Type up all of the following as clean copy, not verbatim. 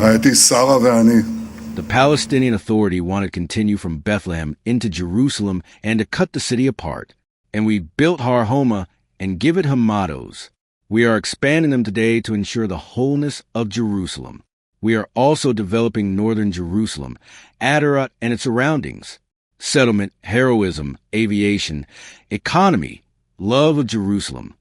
רעייתי שרה ואני. The Palestinian Authority wanted to continue from Bethlehem into Jerusalem and to cut the city apart. And we built Homa and Givat Hamatos. We are expanding them today to ensure the wholeness of Jerusalem. We are also developing northern Jerusalem, Aderat and its surroundings. Settlement, heroism, aviation, economy, love of Jerusalem.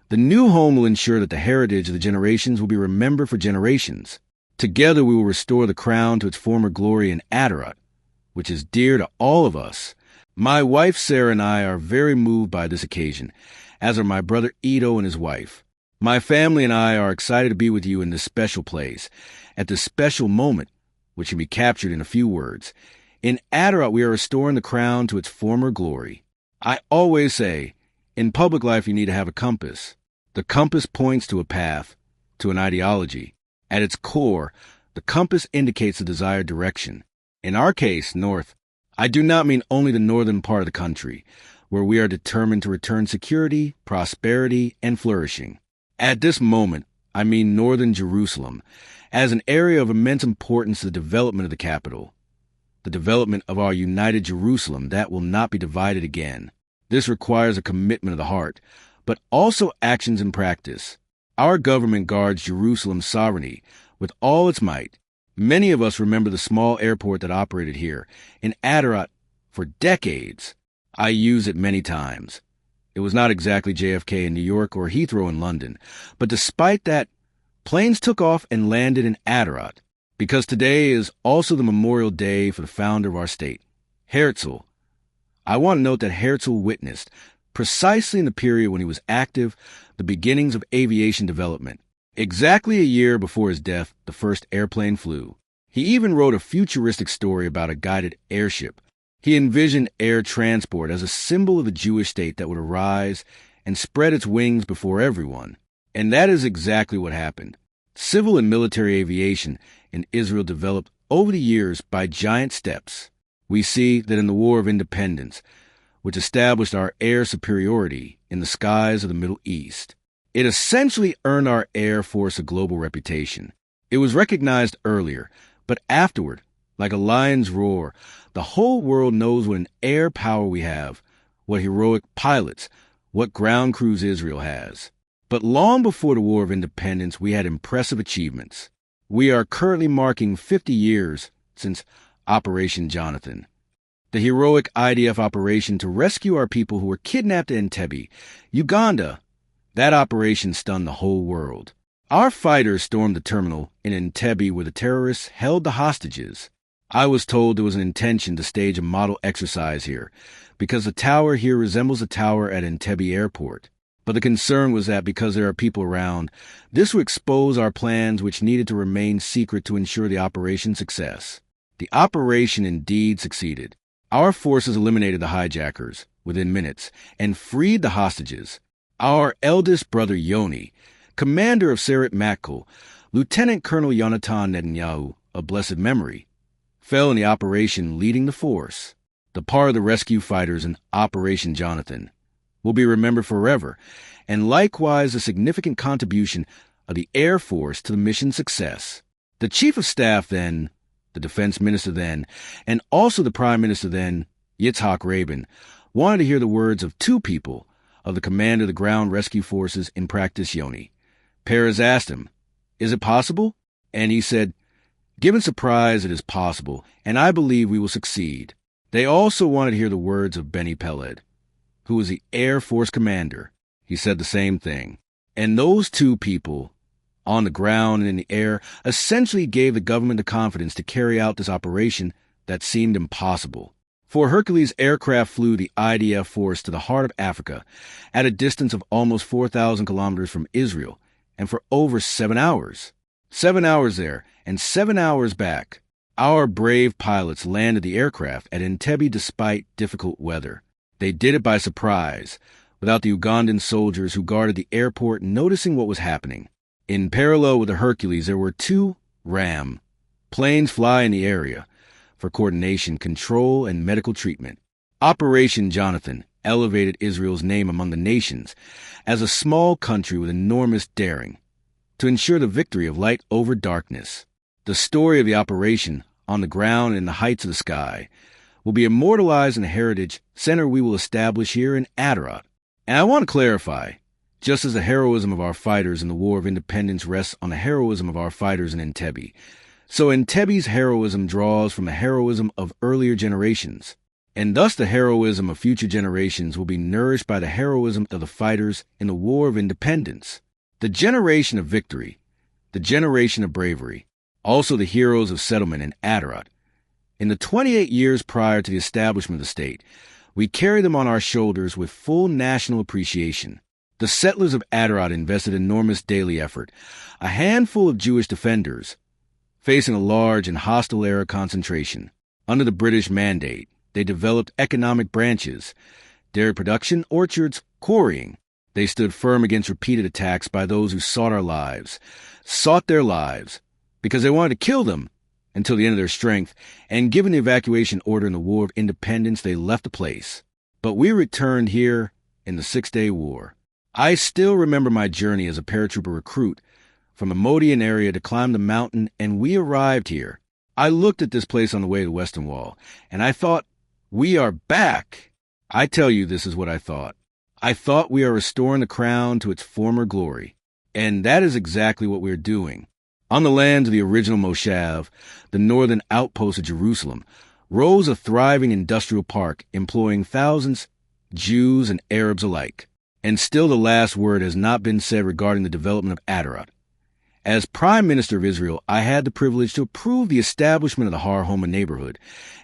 The new home will ensure that the heritage of the generations will be remembered for generations. Together we will restore the crown to its former glory in Aderat, which is dear to all of us. My wife Sarah and I are very moved by this occasion, as are my brother Ido and his wife. My family and I are excited to be with you in this special place, at this special moment, which can be captured in a few words. In Aderat we are restoring the crown to its former glory. I always say, in public life you need to have a compass. The compass points to a path, to an ideology. At its core, the compass indicates the desired direction. In our case, north. I do not mean only the northern part of the country, where we are determined to return security, prosperity, and flourishing. At this moment, I mean northern Jerusalem, as an area of immense importance to the development of the capital, the development of our united Jerusalem that will not be divided again. This requires a commitment of the heart, but also actions in practice. Our government guards Jerusalem's sovereignty with all its might. Many of us remember the small airport that operated here, in Aderat, for decades. I used it many times. It was not exactly JFK in New York or Heathrow in London, but despite that, planes took off and landed in Aderat, because today is also the memorial day for the founder of our state, Herzl. I want to note that Herzl witnessed, precisely in the period when he was active, the beginnings of aviation development. Exactly a year before his death, the first airplane flew. He even wrote a futuristic story about a guided airship. He envisioned air transport as a symbol of the Jewish state that would arise and spread its wings before everyone. And that is exactly what happened. Civil and military aviation in Israel developed over the years by giant steps. We see that in the War of Independence, which established our air superiority in the skies of the Middle East, it essentially earned our Air Force a global reputation. It was recognized earlier, but afterward, like a lion's roar, the whole world knows what an air power we have, what heroic pilots, what ground crews Israel has. But long before the War of Independence, we had impressive achievements. We are currently marking 50 years since Operation Jonathan, the heroic IDF operation to rescue our people who were kidnapped in Entebbe, Uganda. That operation stunned the whole world. Our fighters stormed the terminal in Entebbe where the terrorists held the hostages. I was told there was an intention to stage a model exercise here, because the tower here resembles the tower at Entebbe Airport. But the concern was that because there are people around, this would expose our plans which needed to remain secret to ensure the operation's success. The operation indeed succeeded. Our forces eliminated the hijackers within minutes and freed the hostages. Our eldest brother Yoni, commander of Seret Matkal, Lieutenant Colonel Yonatan Netanyahu, of blessed memory, fell in the operation leading the force. The part of the rescue fighters in Operation Jonathan will be remembered forever, and likewise the significant contribution of the Air Force to the mission's success. The Chief of Staff then, the Defense Minister then, and also the Prime Minister then, Yitzhak Rabin, wanted to hear the words of two people, of the commander of the ground rescue forces in practice, Yoni. Perez asked him, "Is it possible?" And he said, "Given surprise, it is possible, and I believe we will succeed." They also wanted to hear the words of Benny Peled, who was the Air Force commander. He said the same thing. And those two people, on the ground and in the air, essentially gave the government the confidence to carry out this operation that seemed impossible. For Hercules aircraft flew the IDF force to the heart of Africa at a distance of almost 4,000 kilometers from Israel, and for over 7 hours. 7 hours there and 7 hours back. Our brave pilots landed the aircraft at Entebbe despite difficult weather. They did it by surprise, without the Ugandan soldiers who guarded the airport noticing what was happening. In parallel with the Hercules, there were two RAM planes fly in the area for coordination, control, and medical treatment. Operation Jonathan elevated Israel's name among the nations as a small country with enormous daring to ensure the victory of light over darkness. The story of the operation, on the ground and in the heights of the sky, will be immortalized in the heritage center we will establish here in Aderat. And I want to clarify, just as the heroism of our fighters in the War of Independence rests on the heroism of our fighters in Entebbe, so Entebbe's heroism draws from the heroism of earlier generations, and thus the heroism of future generations will be nourished by the heroism of the fighters in the War of Independence. The generation of victory, the generation of bravery, also the heroes of settlement in Aderat. In the 28 years prior to the establishment of the state, we carry them on our shoulders with full national appreciation. The settlers of Aderat invested enormous daily effort. A handful of Jewish defenders, facing a large and hostile era concentration. Under the British mandate, they developed economic branches, dairy production, orchards, quarrying. They stood firm against repeated attacks by those who sought their lives, because they wanted to kill them until the end of their strength, and given the evacuation order in the War of Independence, they left the place. But we returned here in the Six-Day War. I still remember my journey as a paratrooper recruit from the Modian area to climb the mountain, and we arrived here. I looked at this place on the way to the Western Wall, and I thought, we are back. I tell you, this is what I thought. I thought we are restoring the crown to its former glory. And that is exactly what we are doing. On the land of the original Moshav, the northern outpost of Jerusalem, rose a thriving industrial park employing thousands, Jews and Arabs alike. And still the last word has not been said regarding the development of Aderat. As Prime Minister of Israel, I had the privilege to approve the establishment of the Homa neighborhood,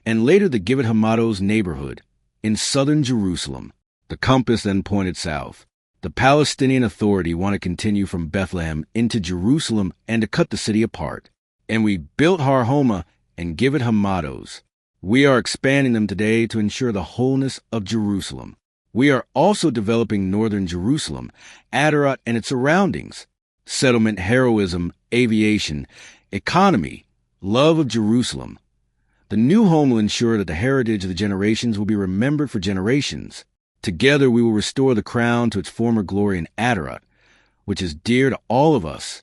and later the Givat Hamatos neighborhood, in southern Jerusalem. The compass then pointed south. The Palestinian Authority wanted to continue from Bethlehem into Jerusalem and to cut the city apart. And we built Homa and Givat Hamatos. We are expanding them today to ensure the wholeness of Jerusalem. We are also developing northern Jerusalem, Aderat and its surroundings. Settlement, heroism, aviation, economy, love of Jerusalem. The new home will ensure that the heritage of the generations will be remembered for generations. Together we will restore the crown to its former glory in Aderat, which is dear to all of us.